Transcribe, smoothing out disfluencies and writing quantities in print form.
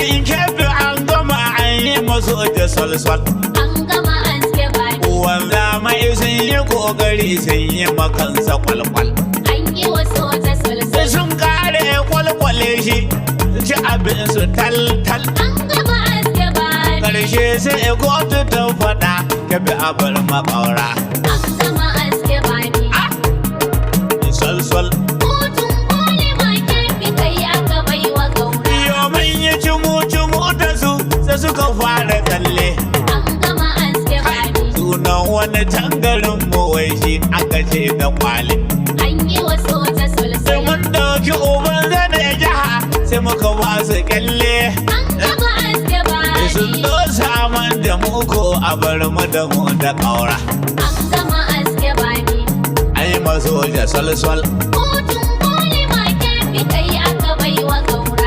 birnin Kebbi an gama an yi SOJA Solsol. An gama aske bani. Wanda mai sun yi kokari sun yi makansa kwalkwal. An yi wa SOJA Solsol. Sun kare kwalkwale shi ci abin su tal-tal. An gama aske bani. Karshe sai kotu ta faɗa Kebbi a bar makaura. An gama aske bani. Solsol. Kotun koli ma Kebbi kai aka bai wa gaura. Yo mun yi cumu-cumu da su sai suka fara tsalle. An gama aske bani. Sunan wani tangarin mu wai shi aka ce da kwali. An yi wa SOJA Sai Solsol. mun dauki uban zane jiha sai muka ba su kyalle. An gama aske Sun bani. dosa man da muku a bar mu da mu da ƙaura. An gama aske bani. Ai SOJA Solsol. Kotun koli ma Kebbi kai aka bai wa gaura.